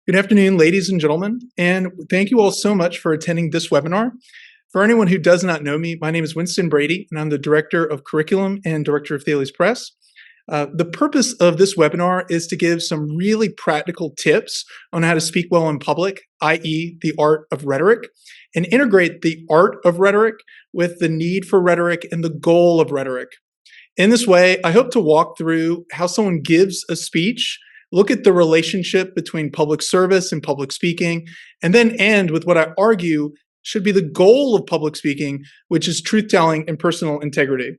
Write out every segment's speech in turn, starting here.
Good afternoon, ladies and gentlemen, and thank you all so much for attending this webinar. For anyone who does not know me, my name is Winston Brady, and I'm the Director of Curriculum and Director of Thales Press. The purpose of this webinar is to give some really practical tips on how to speak well in public, i.e. the art of rhetoric, and integrate the art of rhetoric with the need for rhetoric and the goal of rhetoric. In this way, I hope to walk through how someone gives a speech, look at the relationship between public service and public speaking, and then end with what I argue should be the goal of public speaking, which is truth-telling and personal integrity.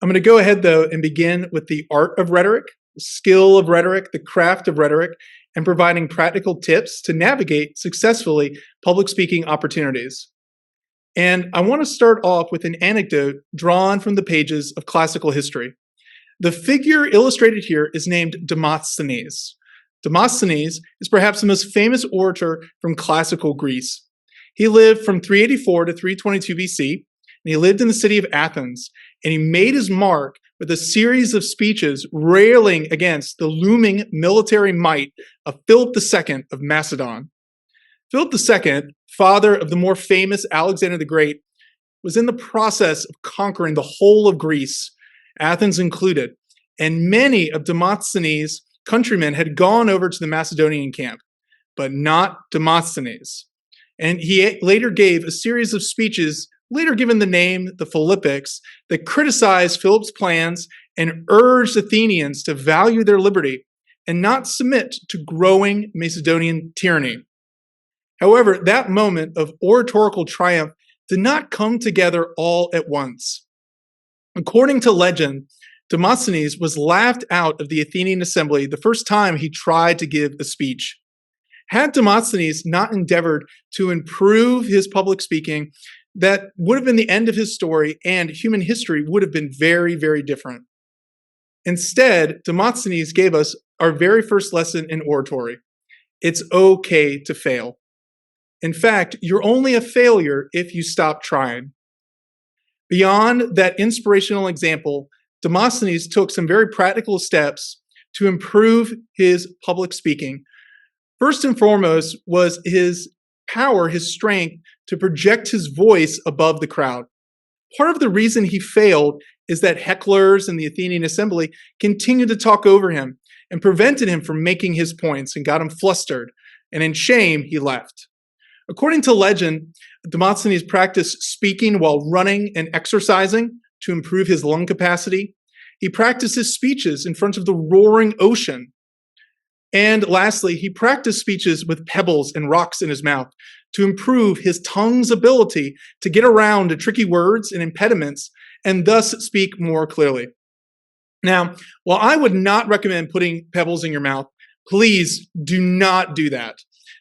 I'm going to go ahead, though, and begin with the art of rhetoric, the skill of rhetoric, the craft of rhetoric, and providing practical tips to navigate successfully public speaking opportunities. And I want to start off with an anecdote drawn from the pages of classical history. The figure illustrated here is named Demosthenes. Demosthenes is perhaps the most famous orator from classical Greece. He lived from 384 to 322 BC, and he lived in the city of Athens, and he made his mark with a series of speeches railing against the looming military might of Philip II of Macedon. Philip II, father of the more famous Alexander the Great, was in the process of conquering the whole of Greece, Athens included, and many of Demosthenes' countrymen had gone over to the Macedonian camp, but not Demosthenes. And he later gave a series of speeches, later given the name the Philippics, that criticized Philip's plans and urged Athenians to value their liberty and not submit to growing Macedonian tyranny. However, that moment of oratorical triumph did not come together all at once. According to legend, Demosthenes was laughed out of the Athenian assembly the first time he tried to give a speech. Had Demosthenes not endeavored to improve his public speaking, that would have been the end of his story, and human history would have been very, very different. Instead, Demosthenes gave us our very first lesson in oratory. It's okay to fail. In fact, you're only a failure if you stop trying. Beyond that inspirational example, Demosthenes took some very practical steps to improve his public speaking. First and foremost was his power, his strength to project his voice above the crowd. Part of the reason he failed is that hecklers in the Athenian assembly continued to talk over him and prevented him from making his points and got him flustered, and in shame, he left. According to legend, Demosthenes practiced speaking while running and exercising to improve his lung capacity. He practiced his speeches in front of the roaring ocean. And lastly, he practiced speeches with pebbles and rocks in his mouth to improve his tongue's ability to get around tricky words and impediments and thus speak more clearly. Now, while I would not recommend putting pebbles in your mouth, please do not do that.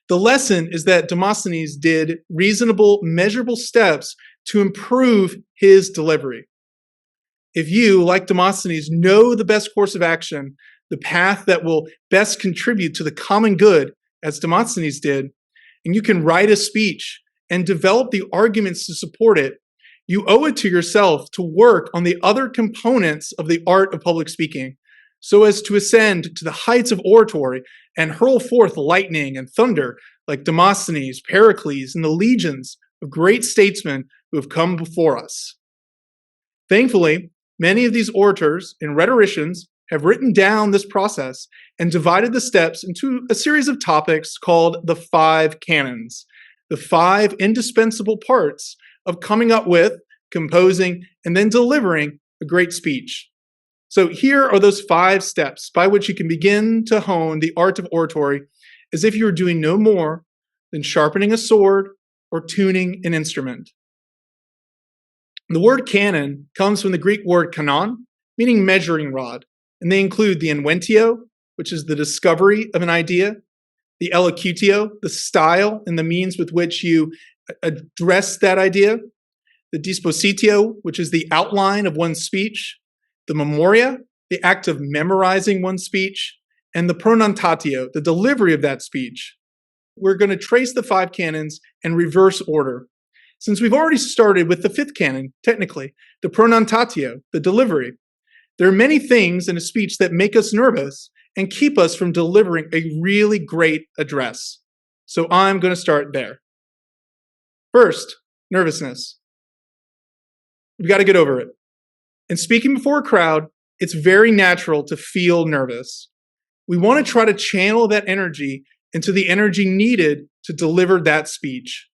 The lesson is that Demosthenes did reasonable, measurable steps to improve his delivery. If you, like Demosthenes, know the best course of action, the path that will best contribute to the common good, as Demosthenes did, and you can write a speech and develop the arguments to support it, you owe it to yourself to work on the other components of the art of public speaking, so as to ascend to the heights of oratory and hurl forth lightning and thunder like Demosthenes, Pericles, and the legions of great statesmen who have come before us. Thankfully, many of these orators and rhetoricians have written down this process and divided the steps into a series of topics called the 5 canons, the 5 indispensable parts of coming up with, composing, and then delivering a great speech. So here are those 5 steps by which you can begin to hone the art of oratory as if you were doing no more than sharpening a sword or tuning an instrument. The word canon comes from the Greek word kanon, meaning measuring rod, and they include the inventio, which is the discovery of an idea, the elocutio, the style and the means with which you address that idea, the dispositio, which is the outline of one's speech, the memoria, the act of memorizing one's speech, and the pronuntatio, the delivery of that speech. We're going to trace the 5 canons in reverse order. Since we've already started with the 5th canon, technically, the pronuntatio, the delivery, there are many things in a speech that make us nervous and keep us from delivering a really great address. So I'm going to start there. First, nervousness. We've got to get over it. In speaking before a crowd, it's very natural to feel nervous. We want to try to channel that energy into the energy needed to deliver that speech.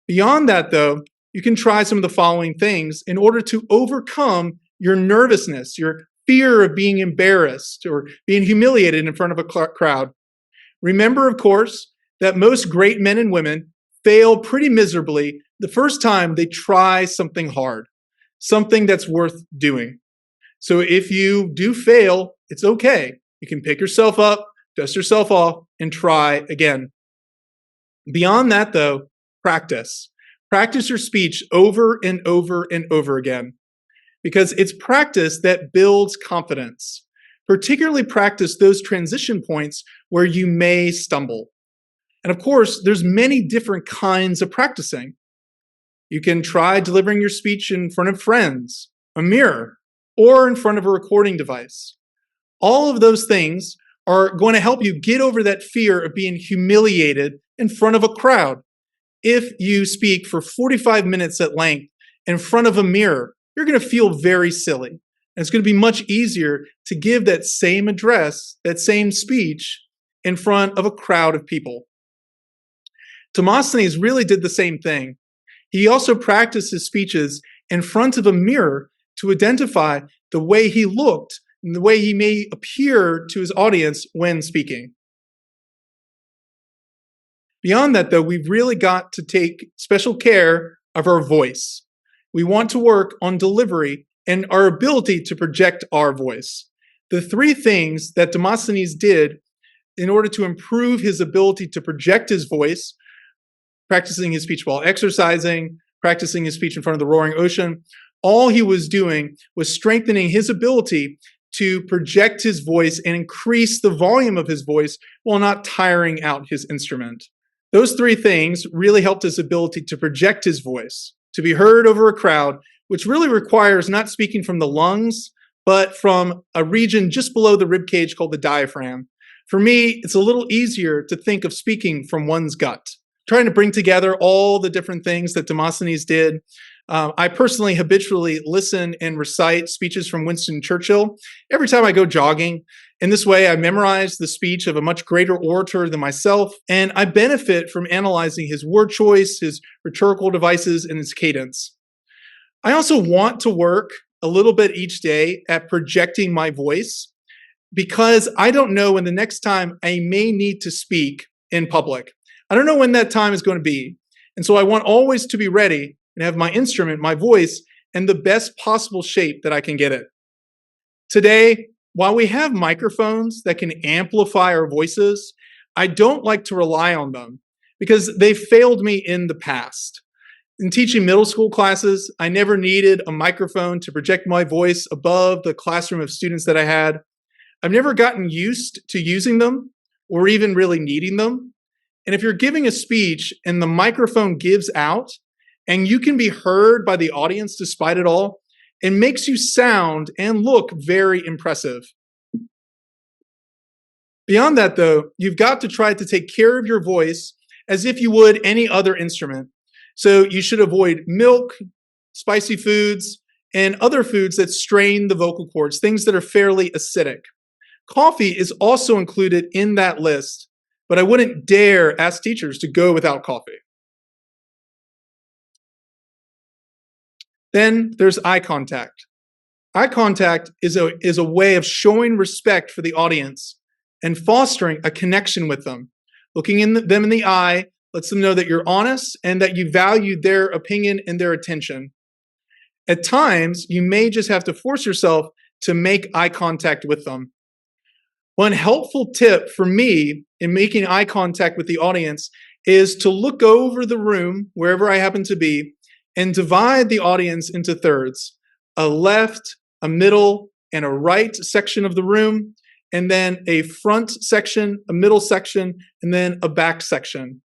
Beyond that, though, you can try some of the following things in order to overcome your nervousness, your fear of being embarrassed or being humiliated in front of a crowd. Remember, of course, that most great men and women fail pretty miserably the first time they try something hard, something that's worth doing. So if you do fail, it's okay. You can pick yourself up, dust yourself off, and try again. Beyond that, though, practice. Practice your speech over and over and over again, because it's practice that builds confidence. Particularly practice those transition points where you may stumble. And of course, there's many different kinds of practicing. You can try delivering your speech in front of friends, a mirror, or in front of a recording device. All of those things are going to help you get over that fear of being humiliated in front of a crowd. If you speak for 45 minutes at length in front of a mirror, you're going to feel very silly. And it's going to be much easier to give that same address, that same speech, in front of a crowd of people. Demosthenes really did the same thing. He also practiced his speeches in front of a mirror to identify the way he looked and the way he may appear to his audience when speaking. Beyond that, though, we've really got to take special care of our voice. We want to work on delivery and our ability to project our voice. The three things that Demosthenes did in order to improve his ability to project his voice, practicing his speech while exercising, practicing his speech in front of the roaring ocean, all he was doing was strengthening his ability to project his voice and increase the volume of his voice while not tiring out his instrument. Those three things really helped his ability to project his voice, to be heard over a crowd, which really requires not speaking from the lungs, but from a region just below the rib cage called the diaphragm. For me, it's a little easier to think of speaking from one's gut, trying to bring together all the different things that Demosthenes did. I personally habitually listen and recite speeches from Winston Churchill every time I go jogging. In this way, I memorize the speech of a much greater orator than myself, and I benefit from analyzing his word choice, his rhetorical devices, and his cadence. I also want to work a little bit each day at projecting my voice, because I don't know when the next time I may need to speak in public. I don't know when that time is going to be. And so I want always to be ready and have my instrument, my voice, in the best possible shape that I can get it. Today, while we have microphones that can amplify our voices, I don't like to rely on them because they failed me in the past. In teaching middle school classes, I never needed a microphone to project my voice above the classroom of students that I had. I've never gotten used to using them or even really needing them. And if you're giving a speech and the microphone gives out and you can be heard by the audience despite it all, it makes you sound and look very impressive. Beyond that, though, you've got to try to take care of your voice as if you would any other instrument. So you should avoid milk, spicy foods, and other foods that strain the vocal cords, things that are fairly acidic. Coffee is also included in that list, but I wouldn't dare ask teachers to go without coffee. Then there's eye contact. Eye contact is a way of showing respect for the audience and fostering a connection with them. Looking them in the eye lets them know that you're honest and that you value their opinion and their attention. At times, you may just have to force yourself to make eye contact with them. One helpful tip for me in making eye contact with the audience is to look over the room, wherever I happen to be, and divide the audience into thirds: a left, a middle, and a right section of the room, and then a front section, a middle section, and then a back section.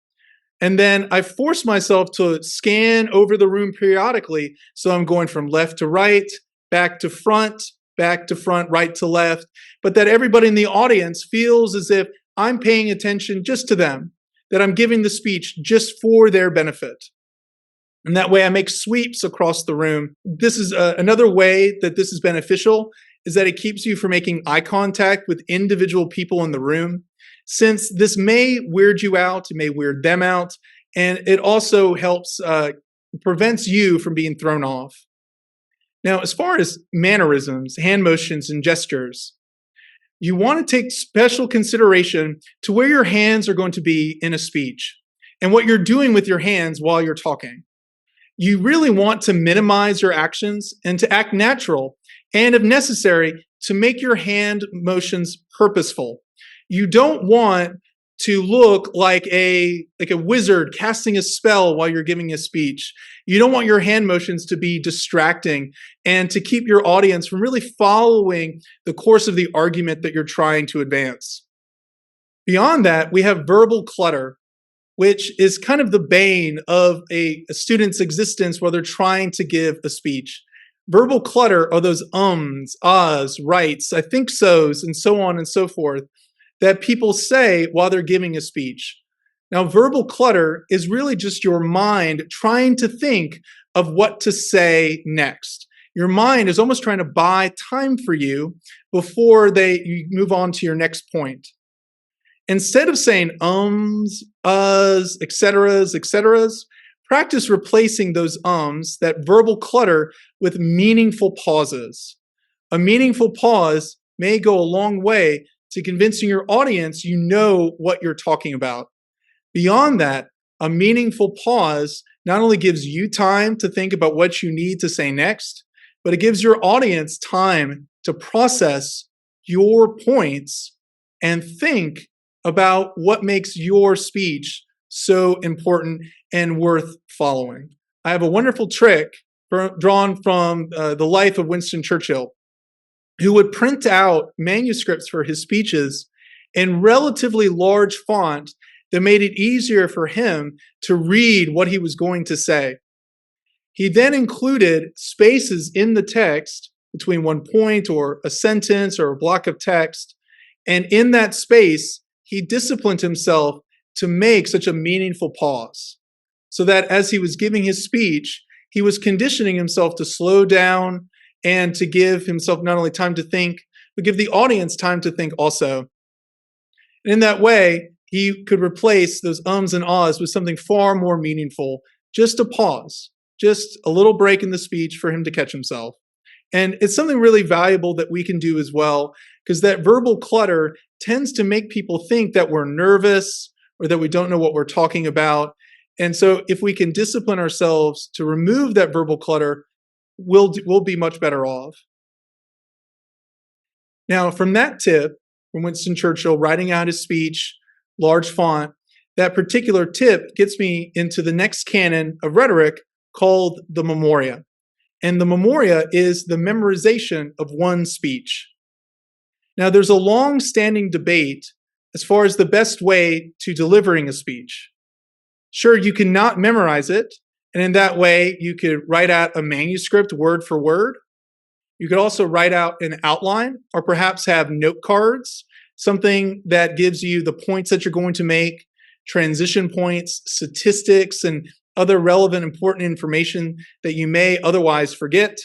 And then I force myself to scan over the room periodically, so I'm going from left to right, back to front, back to front, right to left, but that everybody in the audience feels as if I'm paying attention just to them, that I'm giving the speech just for their benefit. And that way I make sweeps across the room. This is another way that this is beneficial, is that it keeps you from making eye contact with individual people in the room. Since this may weird you out, it may weird them out, and it also helps, prevents you from being thrown off. Now, as far as mannerisms, hand motions, and gestures, you want to take special consideration to where your hands are going to be in a speech and what you're doing with your hands while you're talking. You really want to minimize your actions and to act natural, and if necessary, to make your hand motions purposeful. You don't want to look like a wizard casting a spell while you're giving a speech. You don't want your hand motions to be distracting and to keep your audience from really following the course of the argument that you're trying to advance. Beyond that, we have verbal clutter, which is kind of the bane of a student's existence while they're trying to give a speech. Verbal clutter are those ums, ahs, rights, I think so's, and so on and so forth that people say while they're giving a speech. Now, verbal clutter is really just your mind trying to think of what to say next. Your mind is almost trying to buy time for you before you move on to your next point. Instead of saying ums, uhs, etceteras, practice replacing those ums, that verbal clutter, with meaningful pauses. A meaningful pause may go a long way to convincing your audience you know what you're talking about. Beyond that, a meaningful pause not only gives you time to think about what you need to say next, but it gives your audience time to process your points and think about what makes your speech so important and worth following. I have a wonderful trick drawn from the life of Winston Churchill, who would print out manuscripts for his speeches in relatively large font that made it easier for him to read what he was going to say. He then included spaces in the text between one point or a sentence or a block of text, and in that space, he disciplined himself to make such a meaningful pause, so that as he was giving his speech, he was conditioning himself to slow down and to give himself not only time to think, but give the audience time to think also. And in that way, he could replace those ums and ahs with something far more meaningful, just a pause, just a little break in the speech for him to catch himself. And it's something really valuable that we can do as well, because that verbal clutter tends to make people think that we're nervous or that we don't know what we're talking about. And so if we can discipline ourselves to remove that verbal clutter, we'll be much better off. Now, from that tip, from Winston Churchill writing out his speech, large font, that particular tip gets me into the next canon of rhetoric called the Memoria. And the Memoria is the memorization of one speech. Now, there's a long-standing debate as far as the best way to delivering a speech. Sure, you cannot memorize it, and in that way, you could write out a manuscript word for word. You could also write out an outline, or perhaps have note cards, something that gives you the points that you're going to make, transition points, statistics, and other relevant, important information that you may otherwise forget.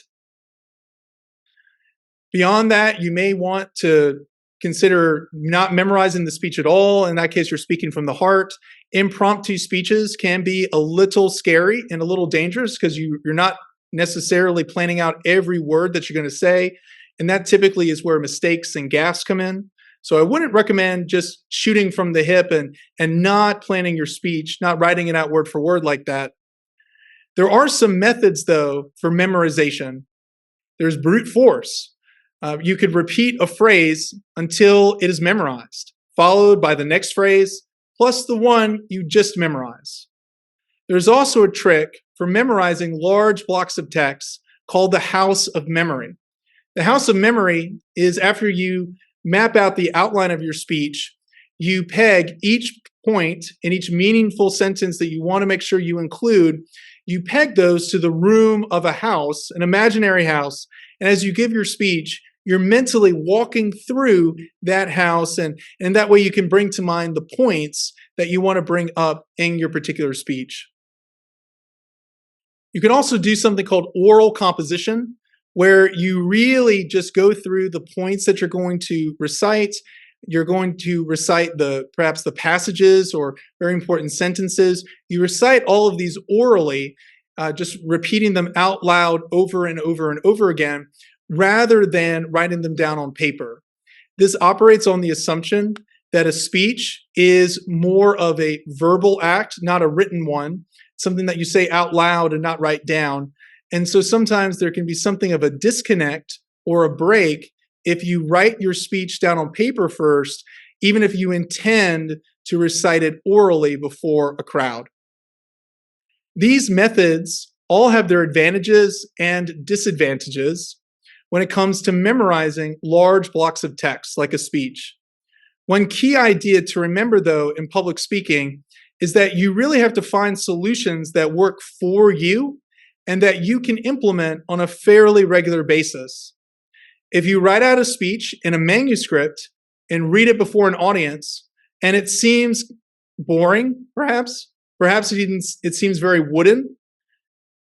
Beyond that, you may want to consider not memorizing the speech at all. In that case, you're speaking from the heart. Impromptu speeches can be a little scary and a little dangerous because you're not necessarily planning out every word that you're going to say. And that typically is where mistakes and gaffes come in. So I wouldn't recommend just shooting from the hip and not planning your speech, not writing it out word for word like that. There are some methods, though, for memorization. There's brute force. You could repeat a phrase until it is memorized, followed by the next phrase, plus the one you just memorized. There's also a trick for memorizing large blocks of text called the house of memory. The house of memory is after you map out the outline of your speech, you peg each point in each meaningful sentence that you want to make sure you include. You peg those to the room of a house, an imaginary house, and as you give your speech, You're mentally walking through that house, and that way you can bring to mind the points that you want to bring up in your particular speech. You can also do something called oral composition, where you really just go through the points that you're going to recite. You're going to recite perhaps the passages or very important sentences. You recite all of these orally, just repeating them out loud over and over and over again, rather than writing them down on paper. This operates on the assumption that a speech is more of a verbal act, not a written one, something that you say out loud and not write down. And so sometimes there can be something of a disconnect or a break if you write your speech down on paper first, even if you intend to recite it orally before a crowd. These methods all have their advantages and disadvantages when it comes to memorizing large blocks of text like a speech. One key idea to remember, though, in public speaking is that you really have to find solutions that work for you and that you can implement on a fairly regular basis. If you write out a speech in a manuscript and read it before an audience, and it seems boring, perhaps it seems very wooden,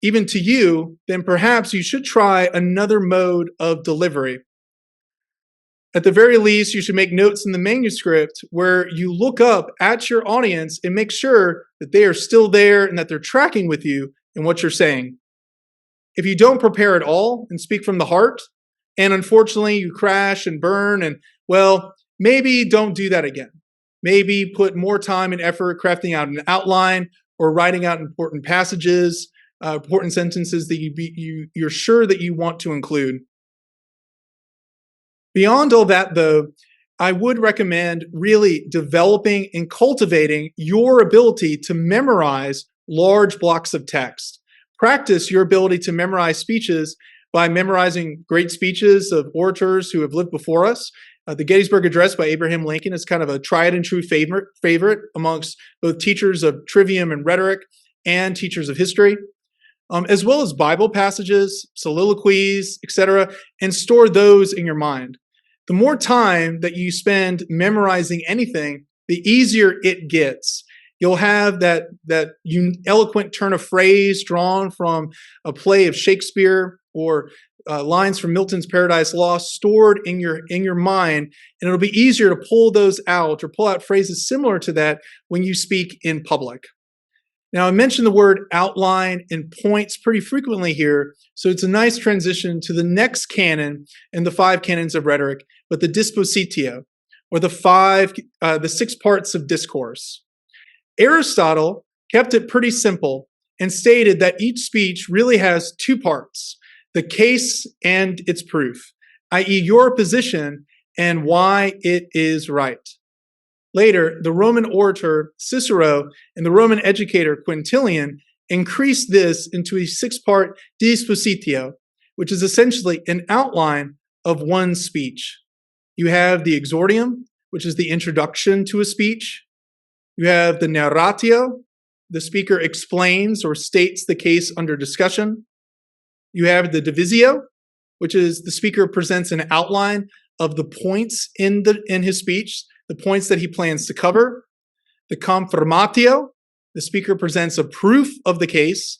even to you, then perhaps you should try another mode of delivery. At the very least, you should make notes in the manuscript where you look up at your audience and make sure that they are still there and that they're tracking with you in what you're saying. If you don't prepare at all and speak from the heart, and unfortunately you crash and burn, and well, maybe don't do that again. Maybe put more time and effort crafting out an outline or writing out important passages, important sentences that you're sure that you want to include. Beyond all that, though, I would recommend really developing and cultivating your ability to memorize large blocks of text. Practice your ability to memorize speeches by memorizing great speeches of orators who have lived before us. The Gettysburg Address by Abraham Lincoln is kind of a tried and true favorite amongst both teachers of trivium and rhetoric and teachers of history, as well as Bible passages, soliloquies, etc., and store those in your mind. The more time that you spend memorizing anything, the easier it gets. You'll have that eloquent turn of phrase drawn from a play of Shakespeare or lines from Milton's Paradise Lost stored in your mind, and it'll be easier to pull those out or pull out phrases similar to that when you speak in public. Now, I mentioned the word outline and points pretty frequently here, so it's a nice transition to the next canon in the 5 canons of rhetoric, but the dispositio, or the 6 parts of discourse. Aristotle kept it pretty simple and stated that each speech really has 2 parts, the case and its proof, i.e. your position and why it is right. Later, the Roman orator Cicero and the Roman educator Quintilian increased this into a 6-part dispositio, which is essentially an outline of one speech. You have the exordium, which is the introduction to a speech. You have the narratio, the speaker explains or states the case under discussion. You have the divisio, which is the speaker presents an outline of the points in his speech, the points that he plans to cover. The confirmatio, the speaker presents a proof of the case.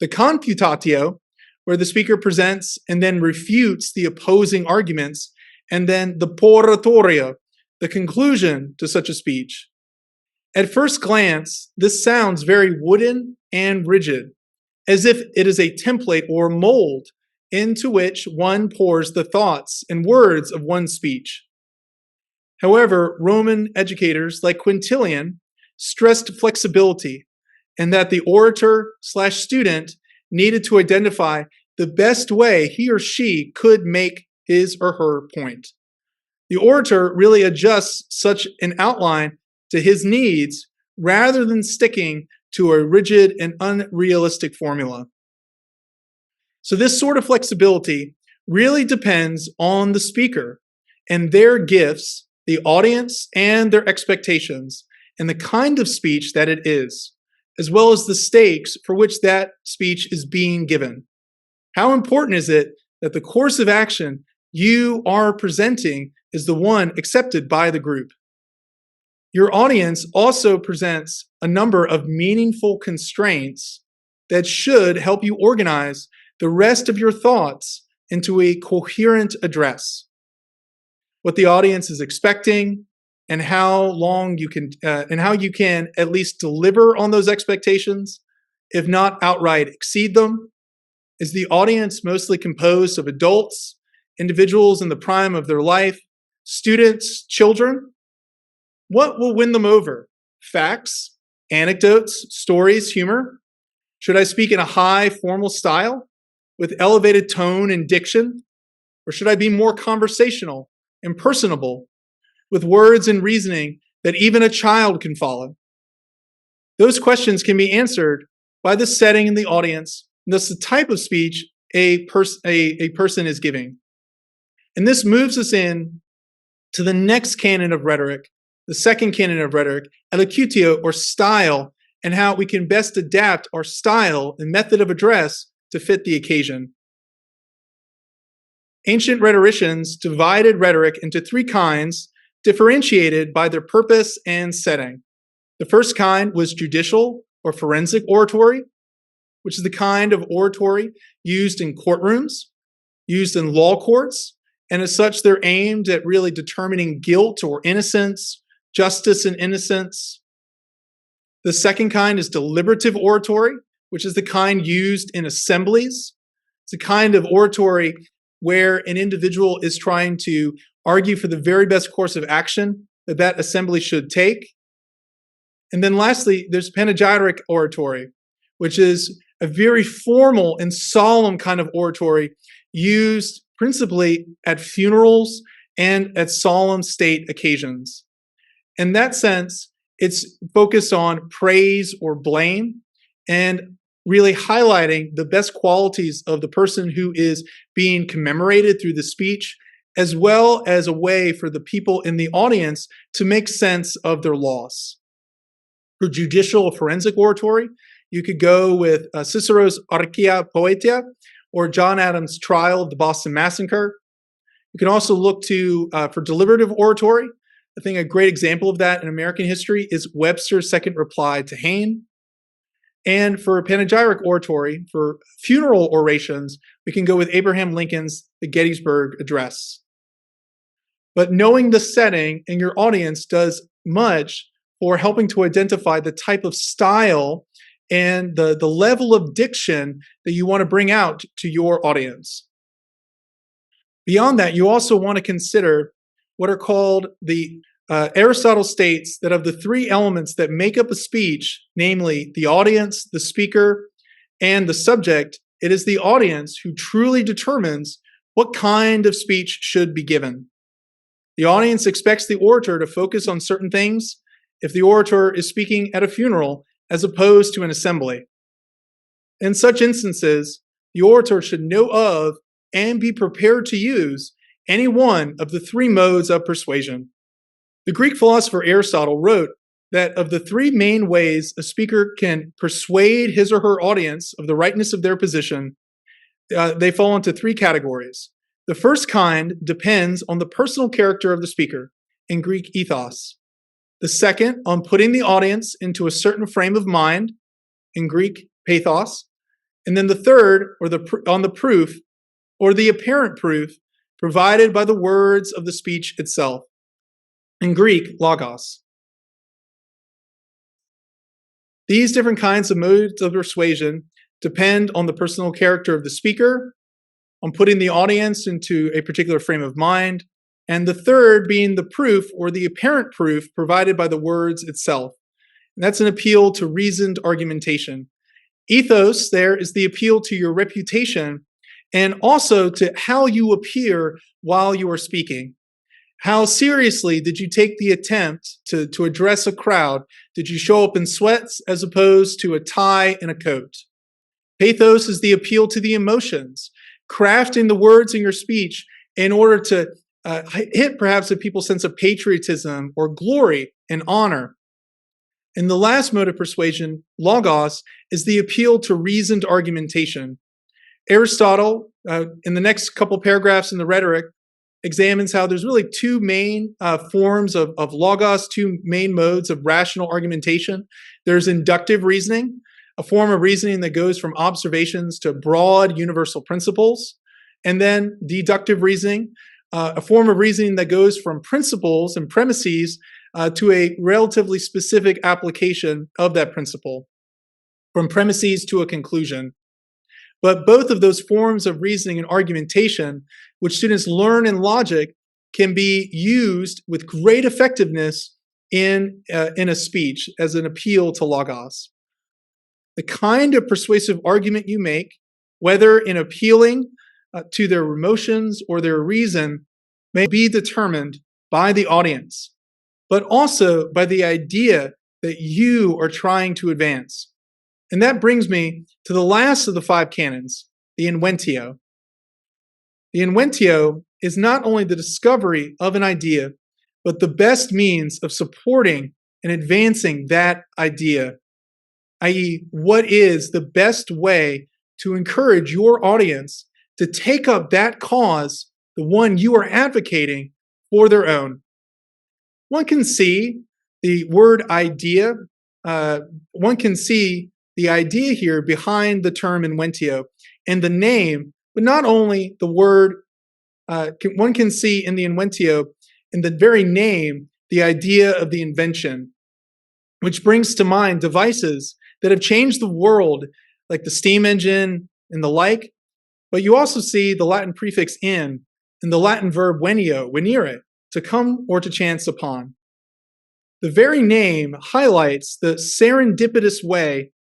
The confutatio, where the speaker presents and then refutes the opposing arguments. And then the poratorio, the conclusion to such a speech. At first glance, this sounds very wooden and rigid, as if it is a template or mold into which one pours the thoughts and words of one's speech. However, Roman educators like Quintilian stressed flexibility and that the orator/student needed to identify the best way he or she could make his or her point. The orator really adjusts such an outline to his needs rather than sticking to a rigid and unrealistic formula. So this sort of flexibility really depends on the speaker and their gifts, the audience, and their expectations, and the kind of speech that it is, as well as the stakes for which that speech is being given. How important is it that the course of action you are presenting is the one accepted by the group. Your audience also presents a number of meaningful constraints that should help you organize the rest of your thoughts into a coherent address. What the audience is expecting, and how you can at least deliver on those expectations, if not outright exceed them. Is the audience mostly composed of adults, individuals in the prime of their life, students, children? What will win them over? Facts, anecdotes, stories, humor? Should I speak in a high formal style with elevated tone and diction? Or should I be more conversational and personable with words and reasoning that even a child can follow? Those questions can be answered by the setting and the audience, and thus the type of speech a person is giving. And this moves us in to the next canon of rhetoric, the second canon of rhetoric, elocutio, or style, and how we can best adapt our style and method of address to fit the occasion. Ancient rhetoricians divided rhetoric into three kinds, differentiated by their purpose and setting. The first kind was judicial or forensic oratory, which is the kind of oratory used in courtrooms, used in law courts, and as such, they're aimed at really determining guilt or innocence, justice and innocence. The second kind is deliberative oratory, which is the kind used in assemblies. It's a kind of oratory where an individual is trying to argue for the very best course of action that assembly should take. And then lastly, there's panegyric oratory, which is a very formal and solemn kind of oratory used principally at funerals and at solemn state occasions. In that sense, it's focused on praise or blame and really highlighting the best qualities of the person who is being commemorated through the speech, as well as a way for the people in the audience to make sense of their loss. For judicial or forensic oratory, you could go with Cicero's Archia Poetia or John Adams' Trial of the Boston Massacre. You can also look to, for deliberative oratory, I think a great example of that in American history is Webster's second reply to Hayne. And for panegyric oratory, for funeral orations, we can go with Abraham Lincoln's The Gettysburg Address. But knowing the setting and your audience does much for helping to identify the type of style and the level of diction that you want to bring out to your audience. Beyond that, you also want to consider what are called Aristotle states that of the three elements that make up a speech, namely the audience, the speaker, and the subject, it is the audience who truly determines what kind of speech should be given. The audience expects the orator to focus on certain things if the orator is speaking at a funeral as opposed to an assembly. In such instances, the orator should know of and be prepared to use any one of the three modes of persuasion. The Greek philosopher Aristotle wrote that of the three main ways a speaker can persuade his or her audience of the rightness of their position, they fall into three categories. The first kind depends on the personal character of the speaker, in Greek ethos. The second, on putting the audience into a certain frame of mind, in Greek pathos. And then the third, on the proof, or the apparent proof, provided by the words of the speech itself, in Greek logos. These different kinds of modes of persuasion depend on the personal character of the speaker, on putting the audience into a particular frame of mind, and the third being the proof or the apparent proof provided by the words itself. And that's an appeal to reasoned argumentation. Ethos there is the appeal to your reputation and also to how you appear while you are speaking. How seriously did you take the attempt to address a crowd? Did you show up in sweats as opposed to a tie and a coat? Pathos is the appeal to the emotions, crafting the words in your speech in order to hit perhaps a people's sense of patriotism or glory and honor. And the last mode of persuasion, logos, is the appeal to reasoned argumentation. Aristotle, in the next couple paragraphs in the Rhetoric, examines how there's really two main forms of logos, two main modes of rational argumentation. There's inductive reasoning, a form of reasoning that goes from observations to broad universal principles, and then deductive reasoning, a form of reasoning that goes from principles and premises to a relatively specific application of that principle, from premises to a conclusion. But both of those forms of reasoning and argumentation, which students learn in logic, can be used with great effectiveness in a speech as an appeal to logos. The kind of persuasive argument you make, whether in appealing to their emotions or their reason, may be determined by the audience, but also by the idea that you are trying to advance. And that brings me to the last of the 5 canons, the inventio. The inventio is not only the discovery of an idea, but the best means of supporting and advancing that idea, i.e., what is the best way to encourage your audience to take up that cause, the one you are advocating, for their own. One can see the word idea, one can see the idea here behind the term inventio and the name, but not only the word, one can see in the inventio, in the very name, the idea of the invention, which brings to mind devices that have changed the world, like the steam engine and the like. But you also see the Latin prefix in and the Latin verb venio, venire, to come or to chance upon. The very name highlights the serendipitous way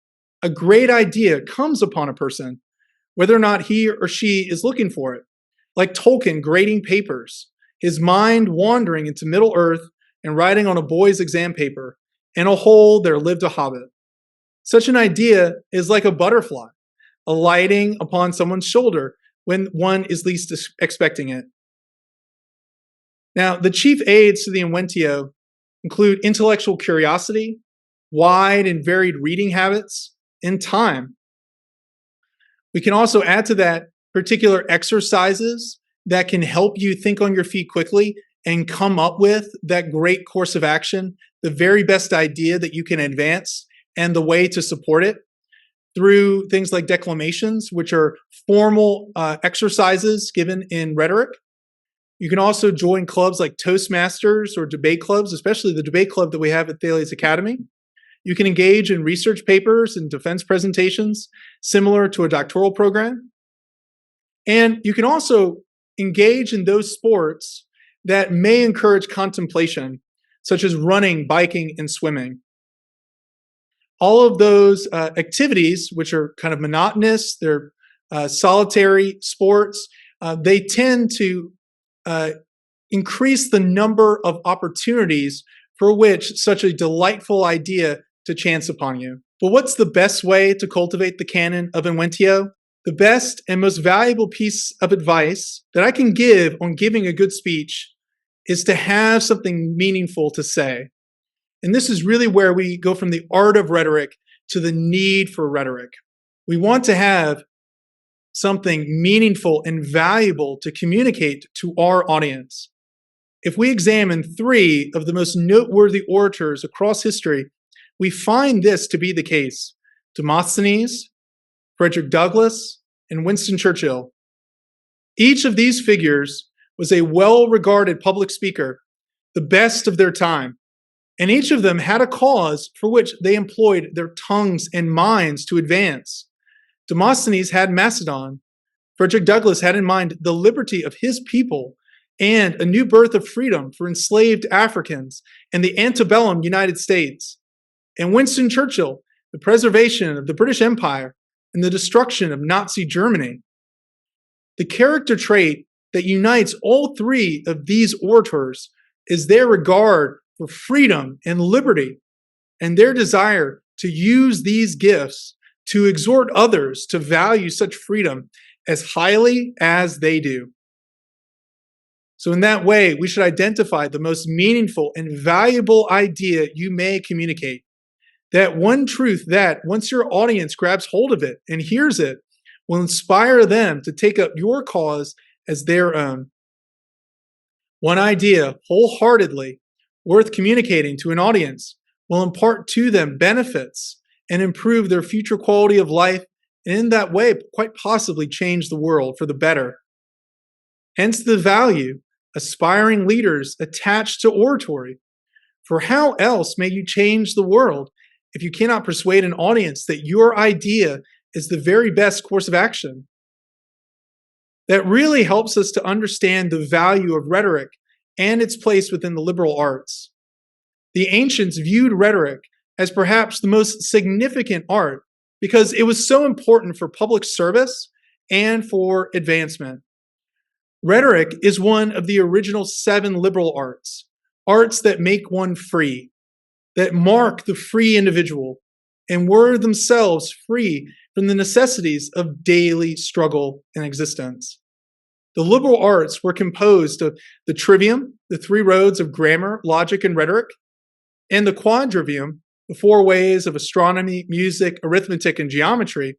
a great idea comes upon a person, whether or not he or she is looking for it. Like Tolkien grading papers, his mind wandering into Middle Earth and writing on a boy's exam paper, in a hole there lived a hobbit. Such an idea is like a butterfly, alighting upon someone's shoulder when one is least expecting it. Now, the chief aids to the inventio include intellectual curiosity, wide and varied reading habits, and time. We can also add to that particular exercises that can help you think on your feet quickly and come up with that great course of action, the very best idea that you can advance, and the way to support it through things like declamations, which are formal exercises given in rhetoric. You can also join clubs like Toastmasters or debate clubs, especially the debate club that we have at Thales Academy. You can engage in research papers and defense presentations similar to a doctoral program. And you can also engage in those sports that may encourage contemplation, such as running, biking, and swimming. All of those activities, which are kind of monotonous, they're solitary sports, they tend to increase the number of opportunities for which such a delightful idea to chance upon you. But what's the best way to cultivate the canon of inventio? The best and most valuable piece of advice that I can give on giving a good speech is to have something meaningful to say. And this is really where we go from the art of rhetoric to the need for rhetoric. We want to have something meaningful and valuable to communicate to our audience. If we examine 3 of the most noteworthy orators across history, we find this to be the case: Demosthenes, Frederick Douglass, and Winston Churchill. Each of these figures was a well-regarded public speaker, the best of their time, and each of them had a cause for which they employed their tongues and minds to advance. Demosthenes had Macedon. Frederick Douglass had in mind the liberty of his people and a new birth of freedom for enslaved Africans and the antebellum United States. And Winston Churchill, the preservation of the British Empire and the destruction of Nazi Germany. The character trait that unites all 3 of these orators is their regard for freedom and liberty, and their desire to use these gifts to exhort others to value such freedom as highly as they do. So in that way, we should identify the most meaningful and valuable idea you may communicate. That one truth that, once your audience grabs hold of it and hears it, will inspire them to take up your cause as their own. One idea, wholeheartedly, worth communicating to an audience, will impart to them benefits and improve their future quality of life, and in that way, quite possibly change the world for the better. Hence the value aspiring leaders attach to oratory. For how else may you change the world if you cannot persuade an audience that your idea is the very best course of action? That really helps us to understand the value of rhetoric and its place within the liberal arts. The ancients viewed rhetoric as perhaps the most significant art because it was so important for public service and for advancement. Rhetoric is one of the original 7 liberal arts, arts that make one free, that mark the free individual, and were themselves free from the necessities of daily struggle and existence. The liberal arts were composed of the trivium, the 3 roads of grammar, logic, and rhetoric, and the quadrivium, the 4 ways of astronomy, music, arithmetic, and geometry,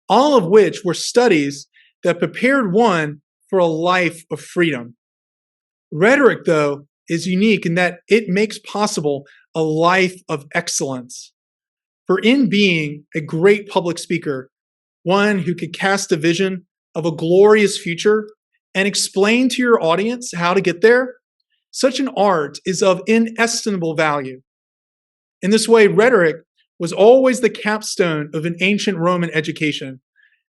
all of which were studies that prepared one for a life of freedom. Rhetoric, though, is unique in that it makes possible a life of excellence. For in being a great public speaker, one who could cast a vision of a glorious future and explain to your audience how to get there, such an art is of inestimable value. In this way, rhetoric was always the capstone of an ancient Roman education,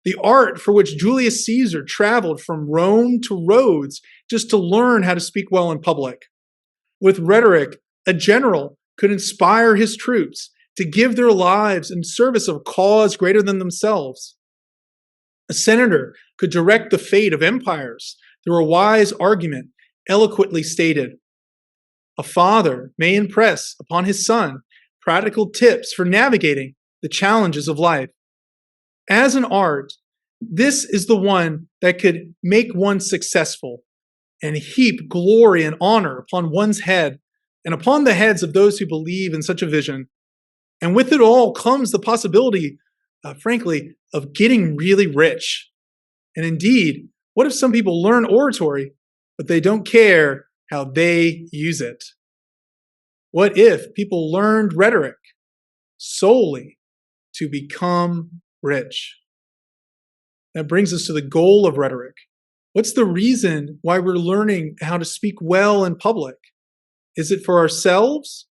the art for which Julius Caesar traveled from Rome to Rhodes just to learn how to speak well in public. With rhetoric, a general could inspire his troops to give their lives in service of a cause greater than themselves. A senator could direct the fate of empires through a wise argument eloquently stated. A father may impress upon his son practical tips for navigating the challenges of life. As an art, this is the one that could make one successful and heap glory and honor upon one's head and upon the heads of those who believe in such a vision. And with it all comes the possibility, frankly, of getting really rich. And indeed, what if some people learn oratory, but they don't care how they use it? What if people learned rhetoric solely to become rich? That brings us to the goal of rhetoric. What's the reason why we're learning how to speak well in public? Is it for ourselves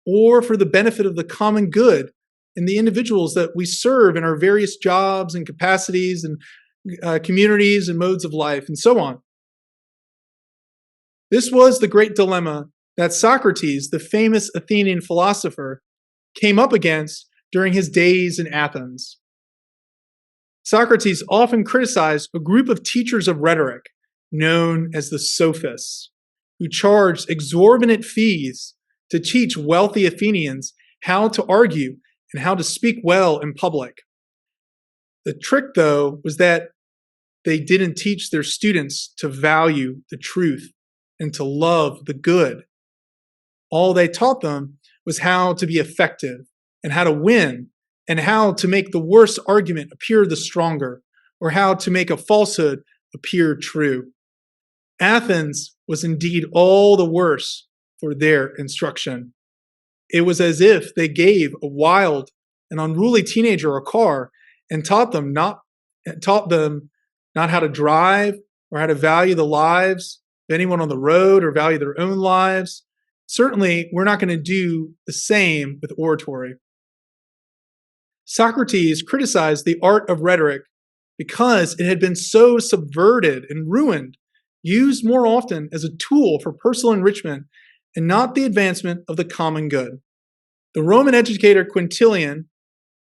or for the benefit of the common good and the individuals that we serve in our various jobs and capacities and communities and modes of life and so on? This was the great dilemma that Socrates, the famous Athenian philosopher, came up against during his days in Athens. Socrates often criticized a group of teachers of rhetoric known as the sophists, who charged exorbitant fees to teach wealthy Athenians how to argue and how to speak well in public. The trick, though, was that they didn't teach their students to value the truth and to love the good. All they taught them was how to be effective and how to win and how to make the worst argument appear the stronger, or how to make a falsehood appear true. Athens was indeed all the worse for their instruction. It was as if they gave a wild and unruly teenager a car and taught them not how to drive or how to value the lives of anyone on the road or value their own lives. Certainly, we're not going to do the same with oratory. Socrates criticized the art of rhetoric because it had been so subverted and ruined, used more often as a tool for personal enrichment and not the advancement of the common good. The Roman educator Quintilian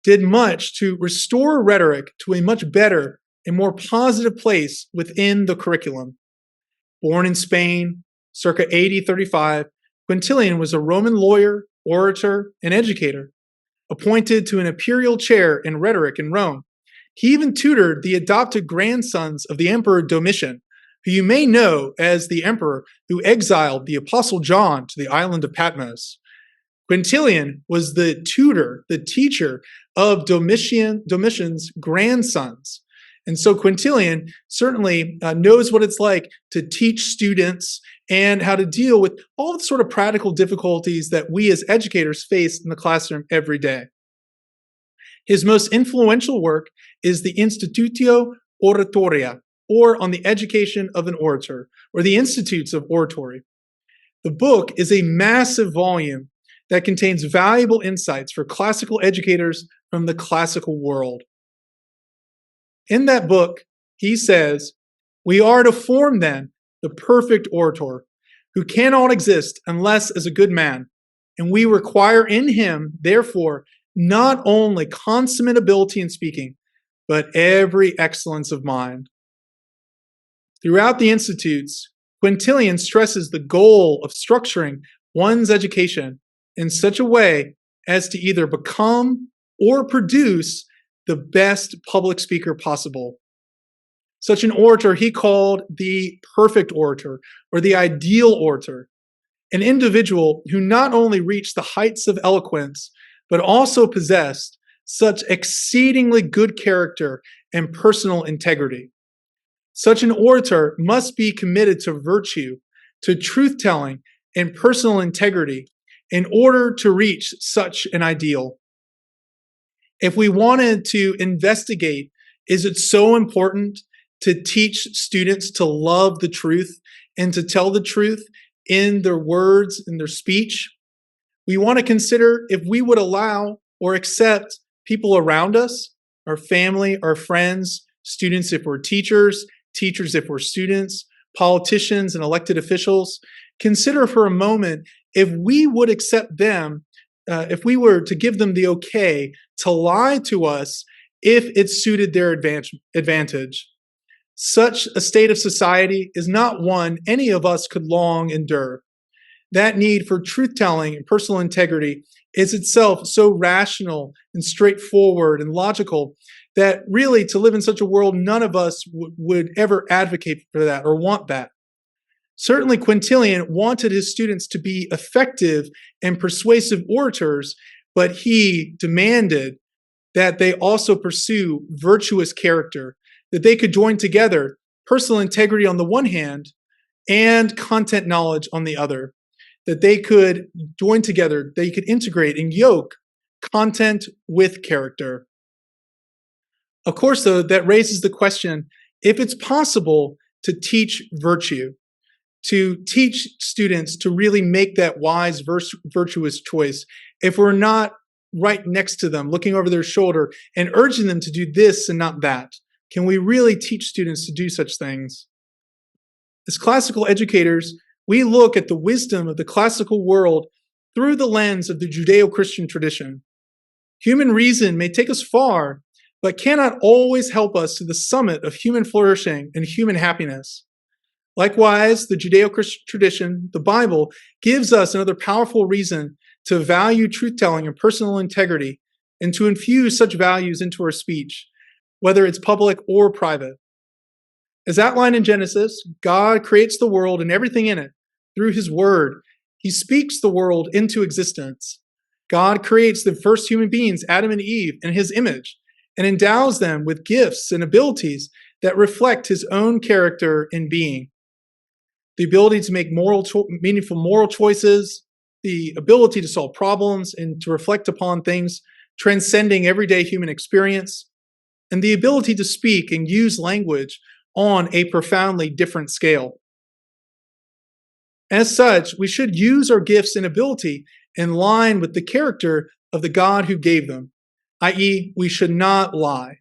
did much to restore rhetoric to a much better and more positive place within the curriculum. Born in Spain, circa AD 35, Quintilian was a Roman lawyer, orator, and educator, appointed to an imperial chair in rhetoric in Rome. He even tutored the adopted grandsons of the Emperor Domitian, who you may know as the emperor who exiled the Apostle John to the island of Patmos. Quintilian was the tutor, the teacher of Domitian's grandsons. And so Quintilian certainly knows what it's like to teach students and how to deal with all the sort of practical difficulties that we as educators face in the classroom every day. His most influential work is the Institutio Oratoria, or On the Education of an Orator, or the Institutes of Oratory. The book is a massive volume that contains valuable insights for classical educators from the classical world. In that book, he says, "We are to form then the perfect orator, who cannot exist unless as a good man, and we require in him, therefore, not only consummate ability in speaking, but every excellence of mind." Throughout the Institutes, Quintilian stresses the goal of structuring one's education in such a way as to either become or produce the best public speaker possible. Such an orator he called the perfect orator, or the ideal orator, an individual who not only reached the heights of eloquence, but also possessed such exceedingly good character and personal integrity. Such an orator must be committed to virtue, to truth-telling, and personal integrity in order to reach such an ideal. If we wanted to investigate, is it so important to teach students to love the truth and to tell the truth in their words, in their speech? We want to consider if we would allow or accept people around us, our family, our friends, students if we're teachers, teachers if we're students, politicians and elected officials. Consider for a moment if we would accept them, if we were to give them the okay to lie to us if it suited their advantage. Such a state of society is not one any of us could long endure. That need for truth-telling and personal integrity is itself so rational and straightforward and logical that really to live in such a world, none of us would ever advocate for that or want that. Certainly, Quintilian wanted his students to be effective and persuasive orators, but he demanded that they also pursue virtuous character, that they could join together personal integrity on the one hand and content knowledge on the other, that they could join together, they could integrate and yoke content with character. Of course, though, that raises the question if it's possible to teach virtue, to teach students to really make that wise, virtuous choice, if we're not right next to them, looking over their shoulder and urging them to do this and not that. Can we really teach students to do such things? As classical educators, we look at the wisdom of the classical world through the lens of the Judeo-Christian tradition. Human reason may take us far, but cannot always help us to the summit of human flourishing and human happiness. Likewise, the Judeo-Christian tradition, the Bible, gives us another powerful reason to value truth-telling and personal integrity and to infuse such values into our speech, whether it's public or private. As outlined in Genesis, God creates the world and everything in it through his word. He speaks the world into existence. God creates the first human beings, Adam and Eve, in his image and endows them with gifts and abilities that reflect his own character and being. The ability to make meaningful moral choices, the ability to solve problems and to reflect upon things transcending everyday human experience, and the ability to speak and use language on a profoundly different scale. As such, we should use our gifts and ability in line with the character of the God who gave them, i.e., we should not lie.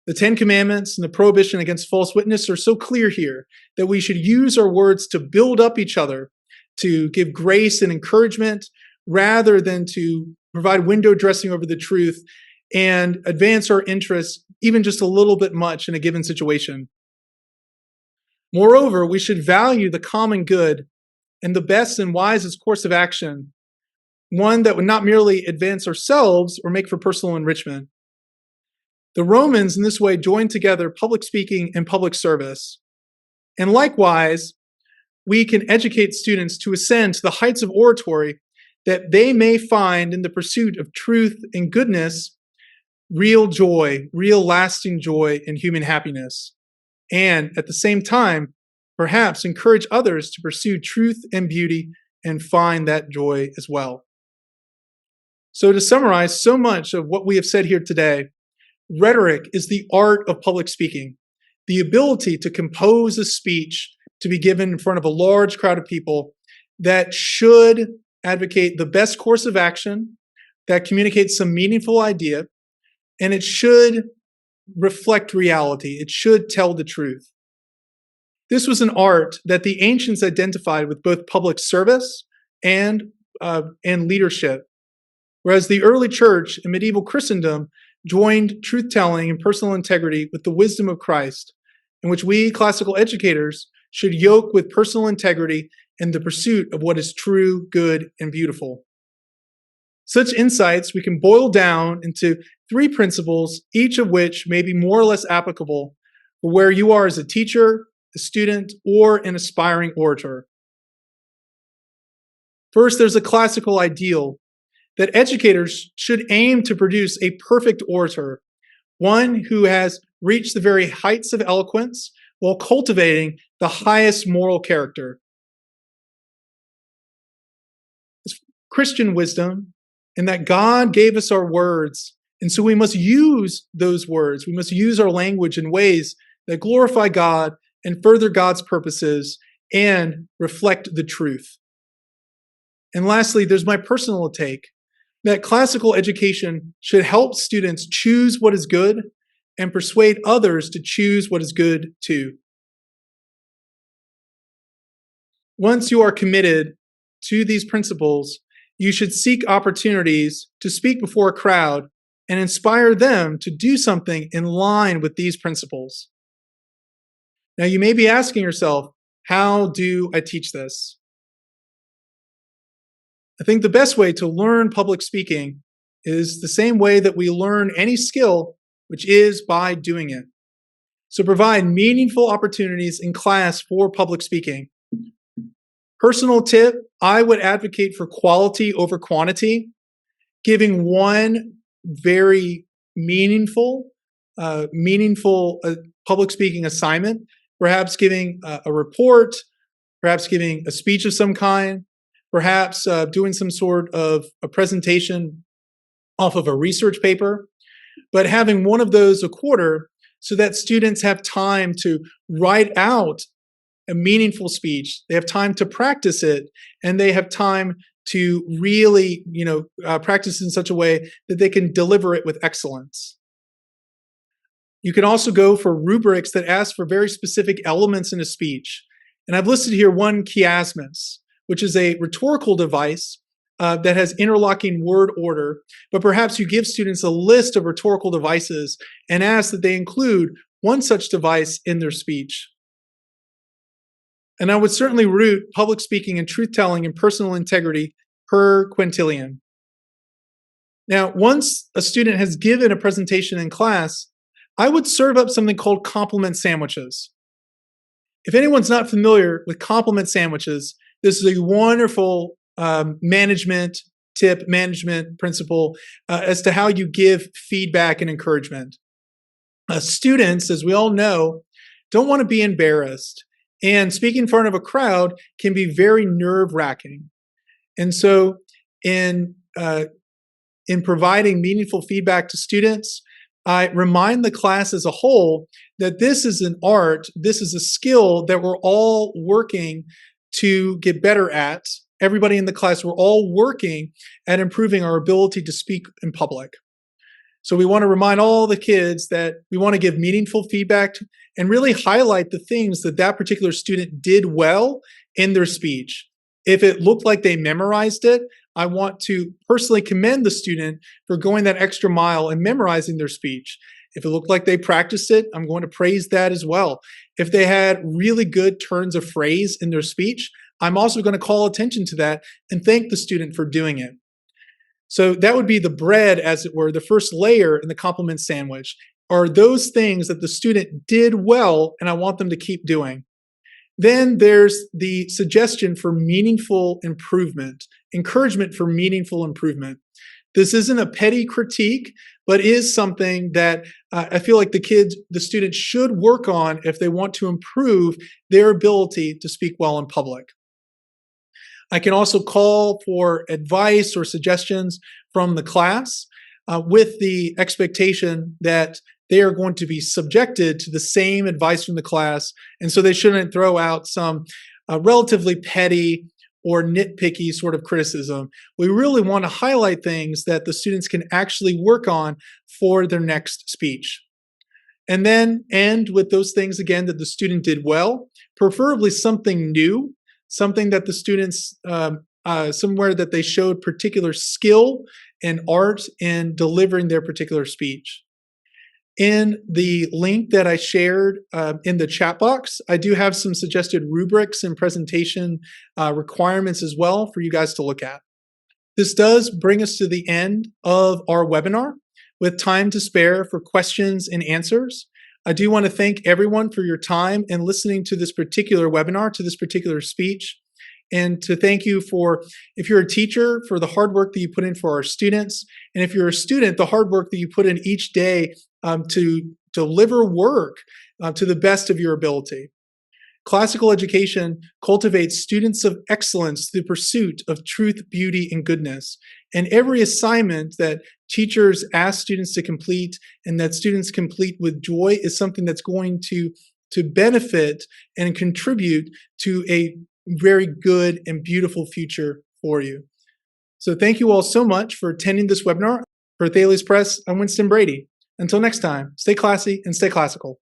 The Ten Commandments and the prohibition against false witness are so clear here that we should use our words to build up each other, to give grace and encouragement, rather than to provide window dressing over the truth and advance our interests even just a little bit much in a given situation. Moreover, we should value the common good and the best and wisest course of action, one that would not merely advance ourselves or make for personal enrichment. The Romans in this way joined together public speaking and public service. And likewise, we can educate students to ascend to the heights of oratory that they may find in the pursuit of truth and goodness real joy, real lasting joy in human happiness, and at the same time, perhaps encourage others to pursue truth and beauty and find that joy as well. So to summarize so much of what we have said here today, rhetoric is the art of public speaking, the ability to compose a speech to be given in front of a large crowd of people that should advocate the best course of action, that communicates some meaningful idea, and it should reflect reality. It should tell the truth. This was an art that the ancients identified with both public service and leadership, whereas the early church and medieval Christendom joined truth-telling and personal integrity with the wisdom of Christ, in which we classical educators should yoke with personal integrity and the pursuit of what is true, good, and beautiful. Such insights we can boil down into 3 principles, each of which may be more or less applicable for where you are as a teacher, a student, or an aspiring orator. First, there's a classical ideal that educators should aim to produce a perfect orator, one who has reached the very heights of eloquence while cultivating the highest moral character. It's Christian wisdom, and that God gave us our words, and so we must use those words. We must use our language in ways that glorify God and further God's purposes and reflect the truth. And lastly, there's my personal take that classical education should help students choose what is good and persuade others to choose what is good too. Once you are committed to these principles, you should seek opportunities to speak before a crowd and inspire them to do something in line with these principles. Now, you may be asking yourself, how do I teach this? I think the best way to learn public speaking is the same way that we learn any skill, which is by doing it. So provide meaningful opportunities in class for public speaking. Personal tip, I would advocate for quality over quantity, giving one very meaningful public speaking assignment, perhaps giving a report, perhaps giving a speech of some kind, perhaps doing some sort of a presentation off of a research paper, but having one of those a quarter so that students have time to write out a meaningful speech, they have time to practice it, and they have time to really, practice in such a way that they can deliver it with excellence. You can also go for rubrics that ask for very specific elements in a speech. And I've listed here one chiasmus, which is a rhetorical device that has interlocking word order, but perhaps you give students a list of rhetorical devices and ask that they include one such device in their speech. And I would certainly root public speaking and truth-telling and personal integrity per Quintilian. Now, once a student has given a presentation in class, I would serve up something called compliment sandwiches. If anyone's not familiar with compliment sandwiches, this is a wonderful management principle as to how you give feedback and encouragement. Students, as we all know, don't want to be embarrassed. And speaking in front of a crowd can be very nerve-wracking. And so in providing meaningful feedback to students, I remind the class as a whole that this is an art, this is a skill that we're all working to get better at. Everybody in the class, we're all working at improving our ability to speak in public. So we want to remind all the kids that we want to give meaningful feedback and really highlight the things that that particular student did well in their speech. If it looked like they memorized it, I want to personally commend the student for going that extra mile and memorizing their speech. If it looked like they practiced it, I'm going to praise that as well. If they had really good turns of phrase in their speech, I'm also going to call attention to that and thank the student for doing it. So that would be the bread, as it were, the first layer in the compliment sandwich, are those things that the student did well and I want them to keep doing. Then there's the suggestion for meaningful improvement, encouragement for meaningful improvement. This isn't a petty critique, but is something that I feel like the students should work on if they want to improve their ability to speak well in public. I can also call for advice or suggestions from the class with the expectation that they are going to be subjected to the same advice from the class, and so they shouldn't throw out some relatively petty or nitpicky sort of criticism. We really want to highlight things that the students can actually work on for their next speech. And then end with those things again that the student did well, preferably something new, something that the students, somewhere that they showed particular skill and art in delivering their particular speech. In the link that I shared in the chat box, I do have some suggested rubrics and presentation requirements as well for you guys to look at. This does bring us to the end of our webinar with time to spare for questions and answers. I do want to thank everyone for your time and listening to this particular webinar, to this particular speech, and to thank you for, if you're a teacher, for the hard work that you put in for our students, and if you're a student, the hard work that you put in each day to deliver work to the best of your ability. Classical education cultivates students of excellence through the pursuit of truth, beauty, and goodness. And every assignment that teachers ask students to complete and that students complete with joy is something that's going to benefit and contribute to a very good and beautiful future for you. So thank you all so much for attending this webinar. For Thales Press, I'm Winston Brady. Until next time, stay classy and stay classical.